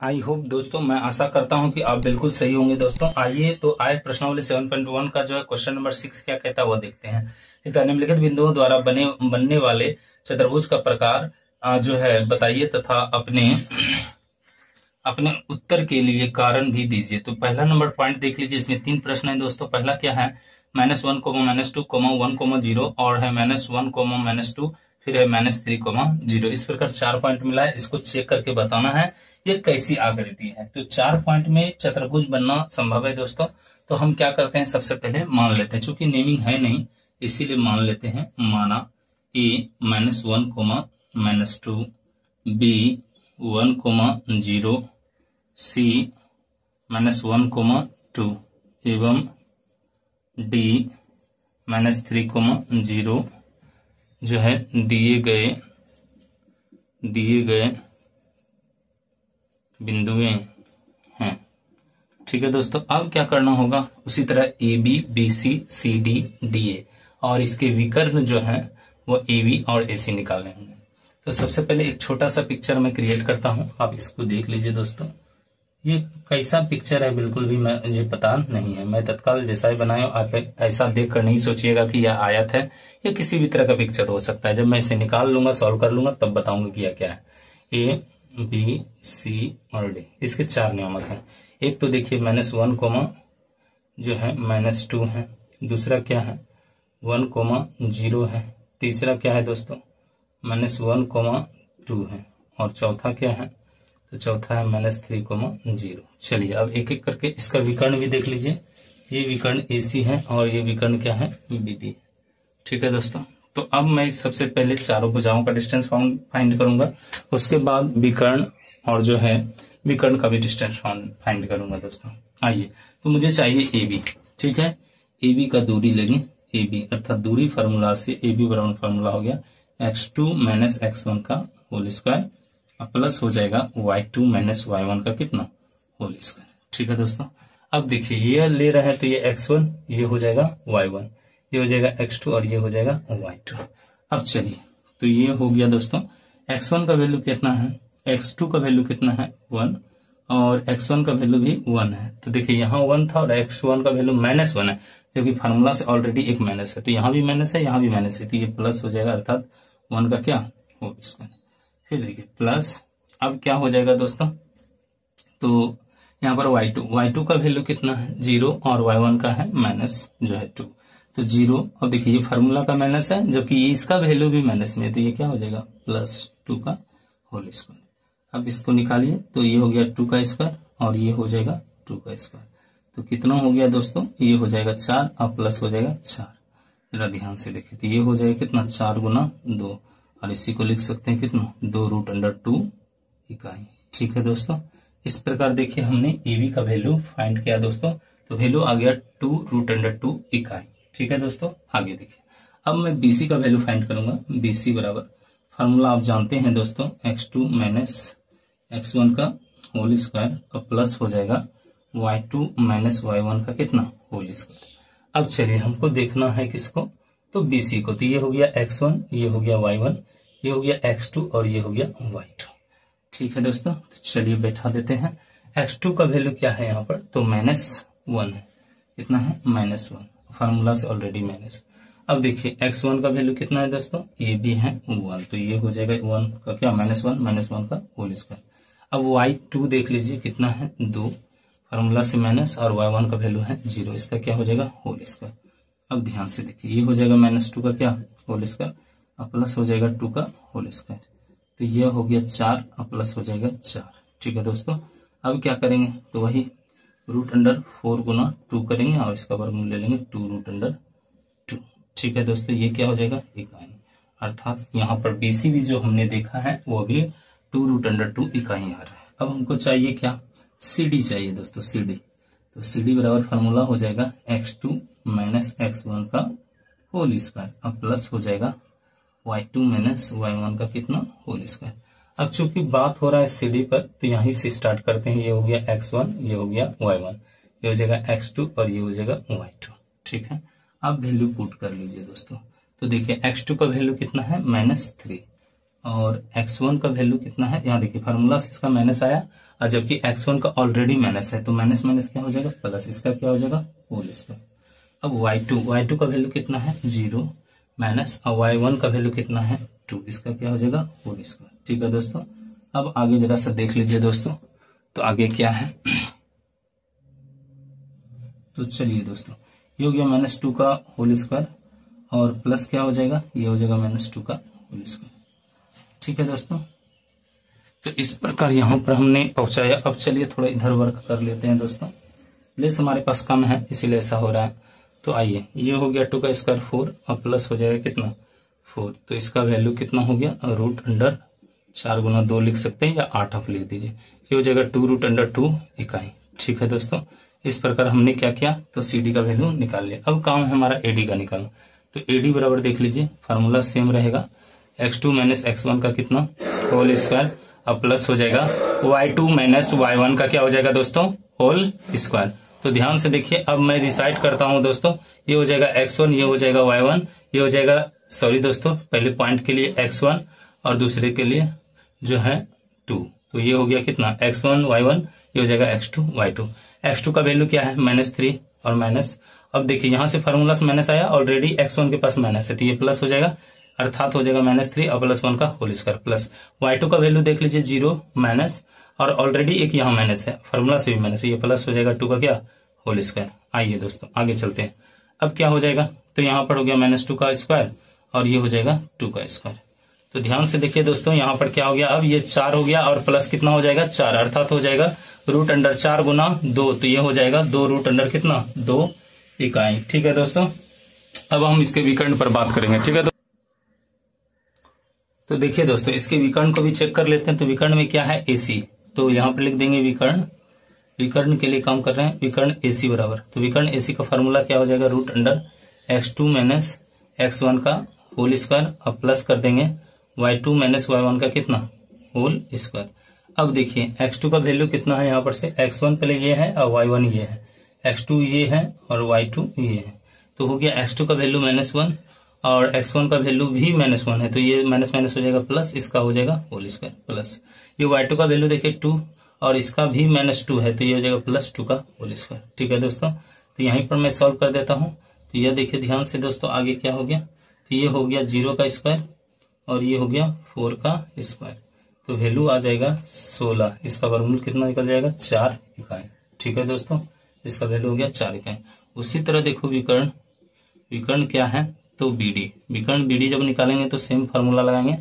I hope दोस्तों, मैं आशा करता हूं कि आप बिल्कुल सही होंगे। दोस्तों आइए तो आज प्रश्नावली 7.1 का जो है क्वेश्चन नंबर 6 क्या कहता है वो देखते हैं। इसका निम्नलिखित बिंदुओं द्वारा बनने वाले चतुर्भुज का प्रकार जो है बताइए तथा अपने अपने उत्तर के लिए कारण भी दीजिए। तो पहला नंबर पॉइंट देख लीजिए, इसमें 3 प्रश्न है दोस्तों। पहला क्या है, -1, -2, 1, 0 और है -1, -2, फिर है -3, 0। इस प्रकार 4 पॉइंट मिला है। इसको चेक करके बताना है ये कैसी आकृति है। तो 4 पॉइंट में चतुर्भुज बनना संभव है दोस्तों। तो हम क्या करते हैं, सबसे पहले मान लेते हैं, चूंकि नेमिंग है नहीं इसीलिए मान लेते हैं। माना A -1, -2, B 1, 0, C -1, 2 एवं D -3, 0 जो है दिए गए बिंदुएं हैं। ठीक है दोस्तों, अब क्या करना होगा, उसी तरह AB, BC, CD, DA और इसके विकर्ण जो है वो AB और AC निकालने होंगे। तो सबसे पहले एक छोटा सा पिक्चर मैं क्रिएट करता हूं, आप इसको देख लीजिए दोस्तों। ये कैसा पिक्चर है बिल्कुल भी मुझे पता नहीं है, मैं तत्काल जैसा ही बनाया। आप ऐसा देखकर नहीं सोचिएगा कि यह आयत है, या किसी भी तरह का पिक्चर हो सकता है। जब मैं इसे निकाल लूंगा, सॉल्व कर लूंगा, तब बताऊंगा कि यह क्या है। A, B, C और D इसके 4 नियामक हैं। एक तो देखिए -1, जो है -2 है। दूसरा क्या है 1, 0 है। तीसरा क्या है दोस्तों -1, 2 है। और चौथा क्या है, तो चौथा है -3, 0। चलिए अब एक एक करके इसका विकर्ण भी देख लीजिए। ये विकर्ण AC है और ये विकर्ण क्या है BD। ठीक है दोस्तों, तो अब मैं सबसे पहले चारों भुजाओं का डिस्टेंस फाइंड करूंगा, उसके बाद विकर्ण और जो है विकर्ण का भी डिस्टेंस फाइंड करूंगा दोस्तों। आइए, तो मुझे चाहिए AB। ठीक है, AB का दूरी लेंगे। AB अर्थात दूरी फार्मूला से AB बराबर फार्मूला हो गया x2 - x1 का होल स्क्वायर प्लस हो जाएगा y2 - y1 का कितना होल स्क्वायर। ठीक है दोस्तों, अब देखिए ये ले रहे हैं तो ये x1, ये हो जाएगा y1, ये हो जाएगा x2 और ये हो जाएगा y2। अब चलिए, तो ये हो गया दोस्तों। x1 का वैल्यू कितना है, x2 का वैल्यू कितना है 1 और x1 का वैल्यू भी 1 है। तो देखिए यहाँ 1 था और x1 का वैल्यू -1 है, क्योंकि फार्मूला से ऑलरेडी एक माइनस है। तो यहाँ भी माइनस है, यहाँ भी माइनस है, तो ये प्लस हो जाएगा अर्थात 1 का क्या होल स्क्वायर। फिर देखिए प्लस, अब क्या हो जाएगा दोस्तों, तो यहाँ पर y2 का वैल्यू कितना है 0 और y1 का है माइनस जो है 2, तो 0। अब देखिए ये फार्मूला का माइनस है, जबकि इसका वैल्यू भी माइनस में है, तो ये क्या हो जाएगा +2 का होल स्क्वायर। अब इसको निकालिए, तो ये हो गया 2 का स्क्वायर और ये हो जाएगा 2 का स्क्वायर। तो कितना हो गया दोस्तों, ये हो जाएगा 4 और प्लस हो जाएगा 4। जरा ध्यान से देखिए, तो ये हो जाएगा कितना 4 × 2 और इसी को लिख सकते हैं कितना 2√2 इकाई। ठीक है दोस्तों, इस प्रकार देखिए हमने AB का वैल्यू फाइंड किया दोस्तों, तो वैल्यू आ गया 2√2 इकाई। ठीक है दोस्तों, आगे देखिए, अब मैं BC का वैल्यू फाइंड करूंगा। BC बराबर फार्मूला आप जानते हैं दोस्तों, x2 - x1 का होल स्क्वायर और प्लस हो जाएगा y2 - y1 का कितना होल स्क्वायर। अब चलिए हमको देखना है किसको, तो BC को। तो ये हो गया x1, ये हो गया y1, ये हो गया x2 और ये हो गया y2। ठीक है दोस्तों, तो चलिए बैठा देते हैं। x2 का वैल्यू क्या है यहाँ पर, तो -1 है। कितना है -1, फार्मूला से ऑलरेडी माइनस। अब देखिए x1 का वैल्यू कितना है दोस्तों, ये भी है 1, तो ये हो जाएगा 1 का क्या -1 का होल स्क्वायर। अब y2 देख लीजिए कितना है 2, फार्मूला से माइनस, और y1 का वैल्यू है 0, इसका क्या हो जाएगा होल स्क्वायर। अब ध्यान से देखिए, ये हो जाएगा -2 का क्या होल स्क्वायर और प्लस हो जाएगा 2 का होल स्क्वायर। तो ये हो गया 4 और प्लस हो जाएगा 4। ठीक है दोस्तों, अब क्या करेंगे, तो वही √4 × 2 करेंगे और इसका वर्गमूल ले लेंगे 2√2। ठीक है दोस्तों, ये क्या हो जाएगा इकाई, अर्थात यहाँ पर BC भी जो हमने देखा है वो भी 2√2 इकाई आ रहा है। अब हमको चाहिए क्या, CD चाहिए दोस्तों, CD। तो CD बराबर फार्मूला हो जाएगा x2 - x1 का होल स्क्वायर और प्लस हो जाएगा y2 - y1 का कितना होल स्क्वायर। अब चूंकि बात हो रहा है CD पर, तो यहीं से स्टार्ट करते हैं। ये हो गया x1, ये हो गया y1, ये हो जाएगा x2 और ये हो जाएगा y2। ठीक है, अब वैल्यू पुट कर लीजिए दोस्तों। तो देखिए x2 का वैल्यू कितना है -3, और x1 का वैल्यू कितना है, यहाँ देखिए फार्मूला से इसका माइनस आया, और जबकि x1 का ऑलरेडी माइनस है तो माइनस माइनस क्या हो जाएगा प्लस, इसका क्या हो जाएगा होल स्क्वायर। अब y2 का वैल्यू कितना है 0 माइनस, और y1 का वैल्यू कितना है 2, इसका क्या हो जाएगा होल स्क्वायर। ठीक है दोस्तों, अब आगे जरा सा देख लीजिए दोस्तों, तो आगे क्या है, तो चलिए दोस्तों ये हो गया -2 का होल स्क्वायर, और प्लस क्या हो जाएगा, ये हो जाएगा -2 का होल स्क्वायर। ठीक है दोस्तों, तो इस प्रकार यहां पर हमने पहुंचाया। अब चलिए थोड़ा इधर वर्क कर लेते हैं दोस्तों, प्लेस हमारे पास कम है इसीलिए ऐसा हो रहा है। तो आइए, ये हो गया 2 का स्क्वायर 4, और प्लस हो जाएगा कितना 4, तो इसका वैल्यू कितना हो गया √4 गुना 2 लिख सकते हैं, या 8 आप लिख दीजिए, ये हो जाएगा 2√2 इकाई। ठीक है दोस्तों, इस प्रकार हमने क्या किया, तो CD का वैल्यू निकाल लिया। अब काम है हमारा AD का निकालना, तो AD बराबर देख लीजिए, फार्मूला सेम रहेगा, x2 माइनस x1 का कितना होल स्क्वायर, अब प्लस हो जाएगा y2 माइनस y1 का क्या हो जाएगा दोस्तों होल स्क्वायर। तो ध्यान से देखिए, अब मैं रिसाइट करता हूं दोस्तों, ये हो जाएगा x1, ये हो जाएगा y1, ये हो जाएगा, सॉरी दोस्तों, पहले पॉइंट के लिए x1 और दूसरे के लिए जो है 2, तो ये हो गया कितना x1 y1, ये हो जाएगा x2 y2। x2 का वैल्यू क्या है -3 और माइनस, अब देखिए यहां से फार्मूला से माइनस आया, ऑलरेडी x1 के पास माइनस है तो ये प्लस हो जाएगा, अर्थात हो जाएगा -3 और +1 का होल स्क्वायर, प्लस y2 का वैल्यू देख लीजिए 0 माइनस, और ऑलरेडी एक यहाँ माइनस है, फार्मूला से भी माइनस है, ये प्लस हो जाएगा 2 का क्या होल स्क्वायर। आइए दोस्तों आगे चलते हैं, अब क्या हो जाएगा, तो यहाँ पर हो गया -2 का स्क्वायर, और ये हो जाएगा 2 का स्क्वायर। तो ध्यान से देखिए दोस्तों, यहाँ पर क्या हो गया, अब ये 4 हो गया, और प्लस कितना हो जाएगा 4, अर्थात हो जाएगा √4 गुना 2, तो ये हो जाएगा 2 √ कितना 2 इकाई। ठीक है दोस्तों, अब हम इसके विकर्ण पर बात करेंगे। ठीक है, तो देखिए दोस्तों, इसके विकर्ण को भी चेक कर लेते हैं। तो विकर्ण में क्या है AC, तो यहाँ पर लिख देंगे विकर्ण, विकर्ण के लिए काम कर रहे हैं, विकर्ण AC बराबर, तो विकर्ण AC का फॉर्मूला क्या हो जाएगा √x2 माइनस x1 का होल स्क्वायर, अब प्लस कर देंगे y2 माइनस y1 का कितना होल स्क्वायर। अब देखिए x2 का वैल्यू कितना है, यहाँ पर से x1 पहले ये है और y1 ये है, x2 ये है और y2 ये है, तो हो गया x2 का वैल्यू -1 और x1 का वैल्यू भी -1 है, तो ये माइनस माइनस हो जाएगा प्लस, इसका हो जाएगा होल स्क्वायर प्लस, ये y2 का वैल्यू देखिए 2 और इसका भी -2 है, तो ये हो जाएगा +2 का होल स्क्वायर। ठीक है दोस्तों, तो यहीं पर मैं सॉल्व कर देता हूं, तो यह देखिए ध्यान से दोस्तों, आगे क्या हो गया, तो ये हो गया 0 का स्क्वायर और ये हो गया 4 का स्क्वायर, तो वैल्यू आ जाएगा 16, इसका वर्गमूल कितना निकल जाएगा 4 इकाई। ठीक है दोस्तों, इसका वैल्यू हो गया 4 इकाई। उसी तरह देखो विकर्ण, विकर्ण क्या है, तो BD, विकर्ण BD जब निकालेंगे तो सेम फार्मूला लगाएंगे,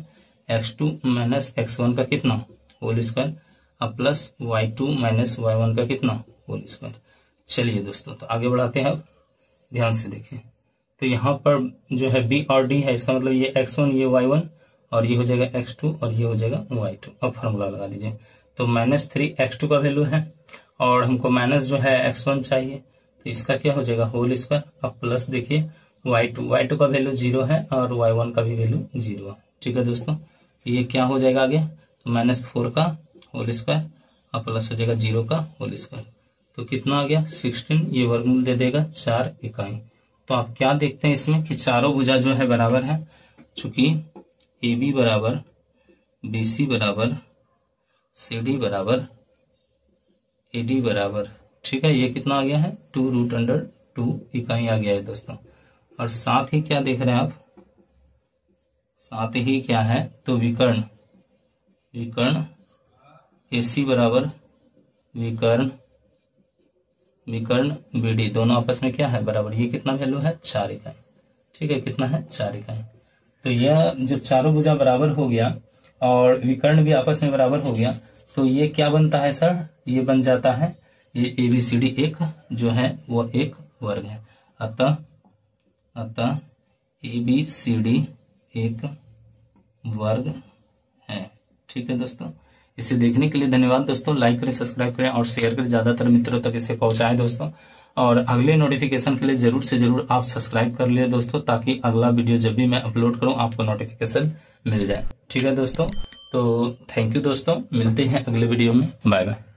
x2 माइनस x1 का कितना होल स्क्वायर, अब प्लस y2 माइनस y1 का कितना होल स्क्वायर। चलिए दोस्तों, तो आगे बढ़ाते हैं। अब ध्यान से देखिए, तो यहाँ पर जो है B और D है, इसका मतलब ये x1 ये y1 और ये हो जाएगा x2 और ये हो जाएगा y2। अब फार्मूला लगा दीजिए, तो -3 x2 का वैल्यू है और हमको माइनस जो है x1 चाहिए, तो इसका क्या हो जाएगा होल स्क्वायर, अब प्लस देखिए y2 का वैल्यू 0 है और y1 का भी वैल्यू 0 है। ठीक है दोस्तों, ये क्या हो जाएगा आगे, तो -4 का होल स्क्वायर और प्लस हो जाएगा 0 का होल स्क्वायर, तो कितना आ गया 16, ये वर्गमूल दे देगा 4 इकाई। तो आप क्या देखते हैं इसमें कि चारों भुजा जो है बराबर है, चूंकि AB बराबर BC बराबर CD बराबर AD बराबर, ठीक है, ये कितना आ गया है 2√2 इकाई आ गया है दोस्तों। और साथ ही क्या देख रहे हैं आप, साथ ही क्या है, तो विकर्ण, विकर्ण AC बराबर विकर्ण, विकर्ण BD दोनों आपस में क्या है बराबर, ये कितना वैल्यू है 4 इकाई। ठीक है, कितना है 4 इकाई। तो यह जब चारों भुजा बराबर हो गया और विकर्ण भी आपस में बराबर हो गया, तो ये क्या बनता है सर, ये बन जाता है, ये ABCD एक जो है वो एक वर्ग है, अतः ABCD एक वर्ग है। ठीक है दोस्तों, इसे देखने के लिए धन्यवाद दोस्तों, लाइक करें, सब्सक्राइब करें और शेयर करें, ज्यादातर मित्रों तक इसे पहुंचाएं दोस्तों। और अगले नोटिफिकेशन के लिए जरूर से जरूर आप सब्सक्राइब कर लिए दोस्तों, ताकि अगला वीडियो जब भी मैं अपलोड करूं आपको नोटिफिकेशन मिल जाए। ठीक है दोस्तों, तो थैंक यू दोस्तों, मिलते हैं अगले वीडियो में, बाय बाय।